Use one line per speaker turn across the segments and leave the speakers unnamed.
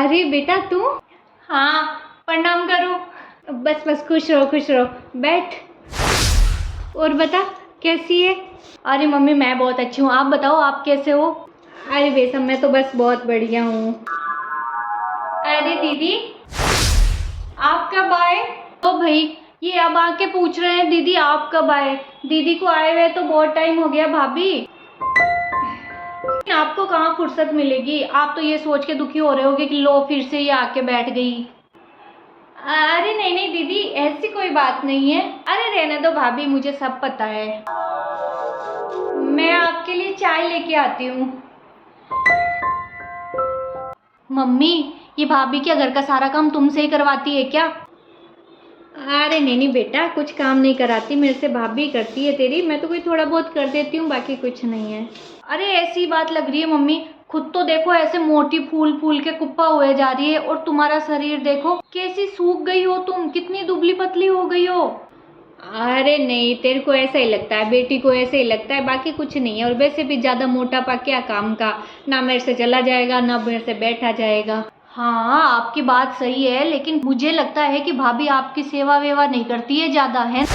अरे बेटा तू।
हाँ, प्रणाम करो।
बस बस खुश रहो खुश रहो, बैठ। और बता कैसी है?
अरे मम्मी मैं बहुत अच्छी हूँ, आप बताओ आप कैसे हो?
अरे बेसम मैं तो बस बहुत बढ़िया हूँ।
अरे दीदी आप कब आए? तो भाई ये अब आके पूछ रहे हैं दीदी आप कब आए। दीदी को आए हुए तो बहुत टाइम हो गया भाभी। आपको कहाँ फुर्सत मिलेगी, आप तो ये सोच के दुखी हो रहे होगे कि लो फिर से ये आके बैठ गई। अरे नहीं नहीं दीदी ऐसी कोई बात नहीं है। अरे रहने दो भाभी, मुझे सब पता है। मैं आपके लिए चाय लेके आती हूँ। मम्मी ये भाभी क्या घर का सारा काम तुमसे ही करवाती है क्या?
अरे नहीं नहीं बेटा, कुछ काम नहीं कराती, मेरे से भाभी करती है तेरी। मैं तो कोई थोड़ा बहुत कर देती हूँ, बाकी कुछ नहीं है।
अरे ऐसी बात लग रही है मम्मी, खुद तो देखो ऐसे मोटी फूल फूल के कुप्पा हुए जा रही है और तुम्हारा शरीर देखो कैसी सूख गई हो, तुम कितनी दुबली पतली हो गई हो।
अरे नहीं, तेरे को ऐसा ही लगता है, बेटी को ऐसे ही लगता है, बाकी कुछ नहीं है। और वैसे भी ज़्यादा मोटापा क्या काम का, ना मेरे से चला जाएगा ना मेरे से बैठा जाएगा।
हाँ आपकी बात सही है, लेकिन मुझे लगता है कि भाभी आपकी सेवा वेवा नहीं करती है ज़्यादा, है?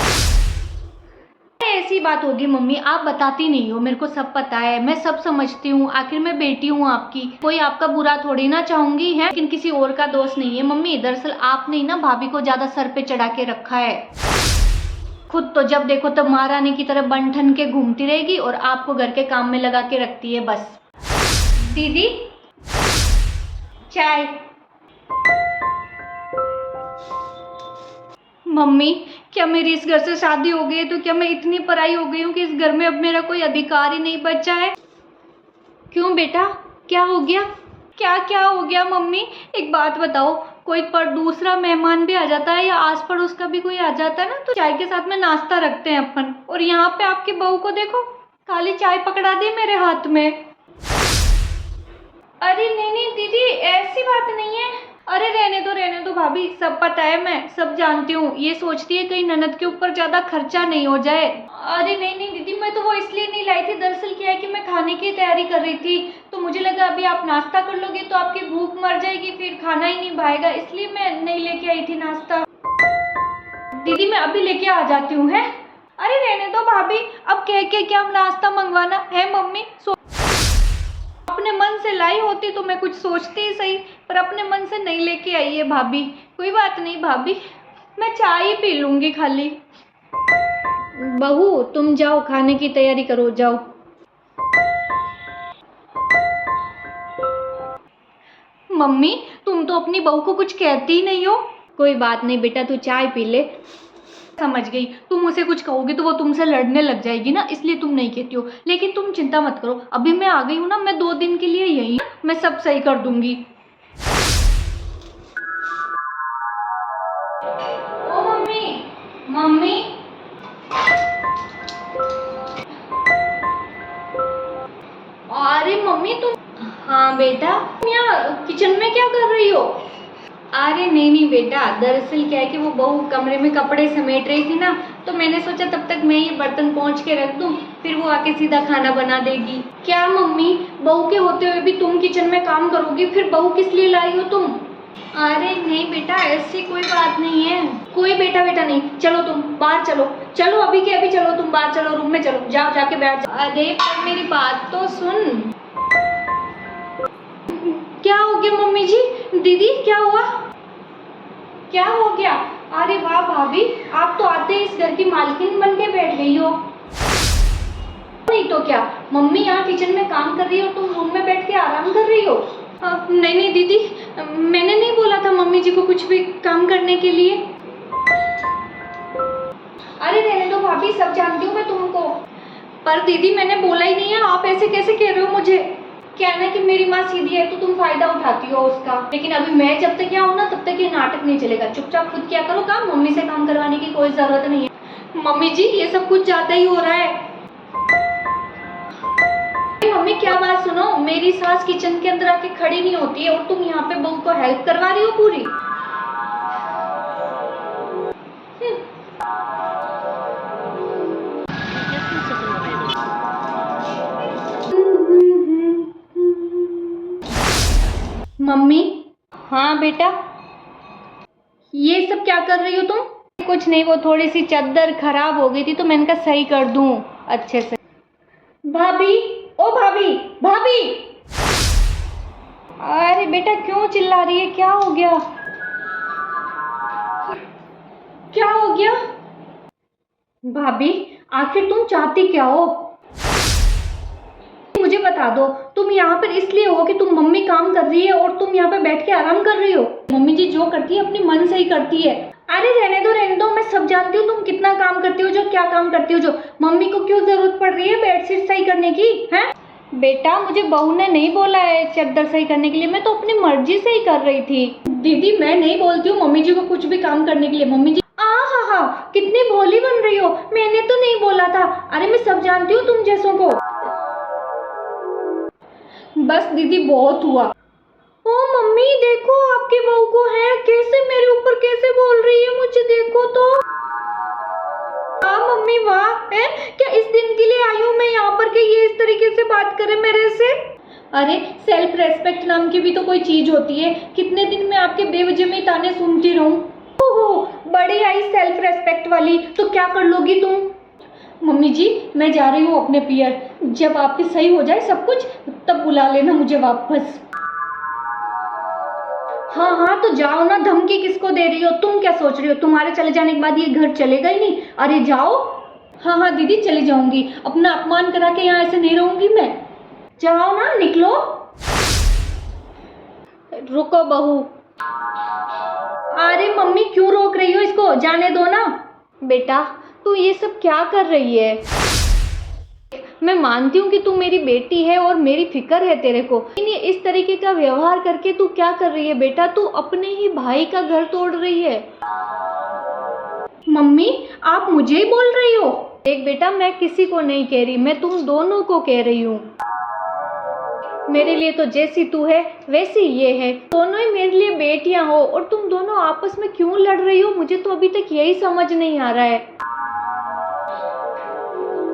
ऐसी बात होगी मम्मी, आप बताती नहीं हो, मेरे को सब पता है, मैं सब समझती हूँ, आखिर मैं बेटी हूँ आपकी, कोई आपका बुरा थोड़ी ना चाहूंगी है, लेकिन किसी और का दोष नहीं है मम्मी। दरअसल आपने ही ना भाभी को ज्यादा सर पे चढ़ा के रखा है। खुद तो जब देखो तब महारानी की तरह बन ठन के घूमती रहेगी और आपको घर के काम में लगा के रखती है बस। दीदी चाय। मम्मी क्या मेरी इस घर से शादी हो गई है तो क्या मैं इतनी पराई हो गई हूँ कि इस घर में अब मेरा कोई अधिकार ही नहीं बचा है?
क्यों बेटा, क्या हो गया?
क्या क्या हो गया मम्मी, एक बात बताओ, कोई पर दूसरा मेहमान भी आ जाता है या आस पड़ोस का भी कोई आ जाता है ना तो चाय के साथ में नाश्ता रखते हैं अपन, और यहाँ पे आपकी बहू को देखो खाली चाय पकड़ा दी मेरे हाथ में। अरे नहीं नहीं दीदी ऐसी बात नहीं है। अरे रहने दो भाभी, सब पता है, मैं सब जानती हूँ। ये सोचती है कहीं ननद के ऊपर ज्यादा खर्चा नहीं हो जाए। अरे नहीं नहीं दीदी, मैं तो वो इसलिए नहीं लाई थी, दरअसल क्या है कि मैं खाने की तैयारी कर रही थी तो मुझे लगा अभी आप नाश्ता कर लोगे तो आपकी भूख मर जाएगी, फिर खाना ही नहीं भाएगा, इसलिए मैं नहीं लेके आई थी नाश्ता। दीदी मैं अभी लेके आ जाती हूँ है। अरे रहने दो भाभी, अब कह के क्या नाश्ता मंगवाना है मम्मी, अपने मन से लाई होती तो मैं कुछ सोचती ही सही, पर अपने मन से नहीं लेके आई है भाभी। कोई बात नहीं भाभी, मैं चाय ही पी लूंगी खाली।
बहू तुम जाओ, खाने की तैयारी करो, जाओ।
मम्मी तुम तो अपनी बहू को कुछ कहती ही नहीं हो।
कोई बात नहीं बेटा, तू चाय पी ले।
समझ गई, तुम उसे कुछ कहोगे तो वो तुमसे लड़ने लग जाएगी ना, इसलिए तुम नहीं कहती हो, लेकिन तुम चिंता मत करो, अभी मैं आ गई हूँ ना, मैं 2 दिन के लिए यही, मैं सब सही कर दूंगी। ओ मम्मी, मम्मी अरे मम्मी तुम,
हाँ बेटा।
तुम यहाँ किचन में क्या कर रही हो?
अरे नहीं नहीं बेटा, दरअसल क्या है कि वो बहू कमरे में कपड़े समेट रही थी ना, तो मैंने सोचा तब तक मैं ये बर्तन पोंछ के रख दूं, फिर वो आके सीधा खाना बना देगी।
क्या मम्मी, बहू के होते हुए भी तुम किचन में काम करोगी, फिर बहू किस लिए लाई हो तुम?
अरे नहीं बेटा, ऐसी कोई बात नहीं है।
कोई बेटा बेटा नहीं, चलो तुम बाहर चलो, चलो अभी के अभी चलो, तुम बाहर चलो, रूम में चलो, जाओ जाके बैठ जाओ।
अरे पर मेरी बात तो सुन।
क्या हो गया मम्मी जी? दीदी क्या हुआ, क्या हो गया? अरे वाह भाभी, आप तो आते ही इस घर की मालकिन बन के बैठ गई हो। नहीं तो क्या, मम्मी यहाँ किचन में काम कर रही हो, तुम रूम में बैठ के आराम कर रही हो। नहीं नहीं दीदी, मैंने नहीं बोला था मम्मी जी को कुछ भी काम करने के लिए। अरे रहने दो भाभी, सब जानती हूँ मैं तुमको। पर दीदी मैंने बोला ही नहीं है, आप ऐसे कैसे कह रहे हो मुझे? क्या है ना कि मेरी माँ सीधी है तो तुम फायदा उठाती हो उसका, लेकिन अभी मैं जब तक यहाँ हूँ ना तब तक ये नाटक नहीं चलेगा। चुपचाप खुद क्या करो काम, मम्मी से काम करवाने की कोई जरूरत नहीं है। मम्मी जी ये सब कुछ ज्यादा ही हो रहा है। मम्मी क्या बात सुनो, मेरी सास किचन के अंदर आके खड़ी नहीं होती है और तुम यहाँ पे बहू को हेल्प करवा रही हो पूरी। मम्मी
हाँ बेटा, ये सब क्या कर रही हो तुम? कुछ नहीं, वो थोड़ी सी चादर खराब हो गई थी तो मैंने कहा सही कर दूं अच्छे से। भाभी, ओ भाभी, भाभी! अरे बेटा क्यों चिल्ला रही है, क्या हो गया? क्या हो गया? भाभी आखिर तुम चाहती क्या हो? मुझे बता दो, तुम यहाँ पर इसलिए हो कि तुम मम्मी काम कर रही है और तुम यहाँ पे बैठ के आराम कर रही हो? मम्मी जी जो करती है अपनी मन से ही करती है। अरे रहने दो, मैं सब जानती हूँ तुम कितना काम करती हो, जो क्या काम करती हो, जो मम्मी को क्यों जरूरत पड़ रही है बेडशीट सही करने की, हैं? बेटा मुझे बहू ने नहीं बोला है चादर सही करने के लिए, मैं तो अपनी मर्जी से ही कर रही थी। दीदी मैं नहीं बोलती हूँ मम्मी जी को कुछ भी काम करने के लिए। मम्मी जी हाँ, कितनी भोली बन रही हो, मैंने तो नहीं बोला था। अरे मैं सब जानती हूँ तुम जैसों को। बस दीदी बहुत हुआ। ओ मम्मी देखो आपकी बहू को है, कैसे मेरे ऊपर कैसे बोल रही है, मुझे देखो तो। हाँ मम्मी वाह, है क्या इस दिन के लिए आई हूँ मैं यहाँ पर कि ये इस तरीके से बात करे मेरे से? अरे सेल्फ रेस्पेक्ट नाम की भी तो कोई चीज होती है, कितने दिन मैं आपके बेवजह में ताने सुनती रहूं? ओहो बड़ी आई सेल्फ रेस्पेक्ट वाली, तो क्या कर लोगी तुम? मम्मी जी मैं जा रही हूँ अपने पियर, जब आपके सही हो जाए सब कुछ तब बुला लेना मुझे वापस। हाँ तो जाओ ना, धमकी किसको दे रही हो? तुम क्या सोच रही हो तुम्हारे चले जाने के बाद ये घर चलेगा ही नहीं? अरे जाओ। हाँ दीदी चली जाऊंगी, अपना अपमान करा के यहाँ ऐसे नहीं रहूंगी मैं। जाओ ना, निकलो। रुको बहू। अरे मम्मी क्यों रोक रही हो इसको, जाने दो ना। बेटा तू ये सब क्या कर रही है? मैं मानती हूँ कि तू मेरी बेटी है और मेरी फिक्र है तेरे को, लेकिन ये इस तरीके का व्यवहार करके तू क्या कर रही है बेटा? तू अपने ही भाई का घर तोड़ रही है। मम्मी आप मुझे ही बोल रही हो? देख बेटा मैं किसी को नहीं कह रही, मैं तुम दोनों को कह रही हूँ। मेरे लिए तो जैसी तू है वैसी ये है, दोनों ही मेरे लिए बेटियां हो और तुम दोनों आपस में क्यों लड़ रही हो, मुझे तो अभी तक यही समझ नहीं आ रहा है।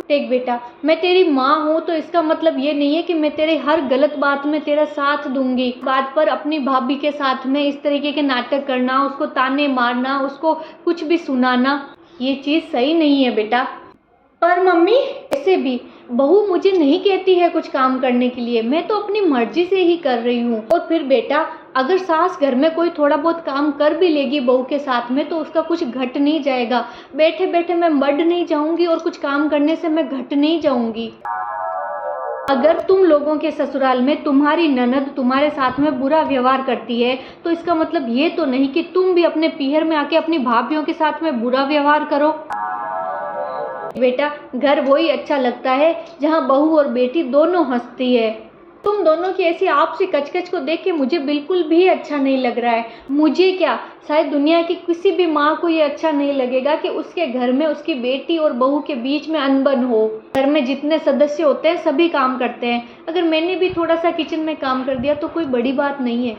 देख बेटा मैं तेरी माँ हूँ तो इसका मतलब ये नहीं है कि मैं तेरे हर गलत बात में तेरा साथ दूंगी। बात पर अपनी भाभी के साथ में इस तरीके के नाटक करना, उसको ताने मारना, उसको कुछ भी सुनाना, ये चीज़ सही नहीं है बेटा। पर मम्मी ऐसे भी बहू मुझे नहीं कहती है कुछ काम करने के लिए, मैं तो अपनी मर्जी से ही कर रही हूँ। और फिर बेटा अगर सास घर में कोई थोड़ा बहुत काम कर भी लेगी बहू के साथ में तो उसका कुछ घट नहीं जाएगा। बैठे बैठे मैं मर नहीं जाऊंगी और कुछ काम करने से मैं घट नहीं जाऊंगी। अगर तुम लोगों के ससुराल में तुम्हारी ननद तुम्हारे साथ में बुरा व्यवहार करती है तो इसका मतलब ये तो नहीं कि तुम भी अपने पीहर में आके अपनी भाभीयों के साथ में बुरा व्यवहार करो। बेटा घर वही अच्छा लगता है जहाँ बहू और बेटी दोनों हंसती है। तुम दोनों की ऐसी आपसी कचकच को देख के मुझे बिल्कुल भी अच्छा नहीं लग रहा है। मुझे क्या, शायद दुनिया की किसी भी माँ को ये अच्छा नहीं लगेगा कि उसके घर में उसकी बेटी और बहू के बीच में अनबन हो। घर में जितने सदस्य होते हैं सभी काम करते हैं, अगर मैंने भी थोड़ा सा किचन में काम कर दिया तो कोई बड़ी बात नहीं है।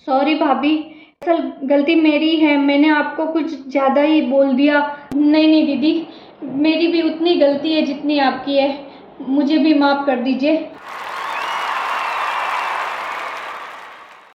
सॉरी भाभी, असल गलती मेरी है, मैंने आपको कुछ ज़्यादा ही बोल दिया। नहीं दीदी, मेरी भी उतनी गलती है जितनी आपकी है, मुझे भी माफ़ कर दीजिए।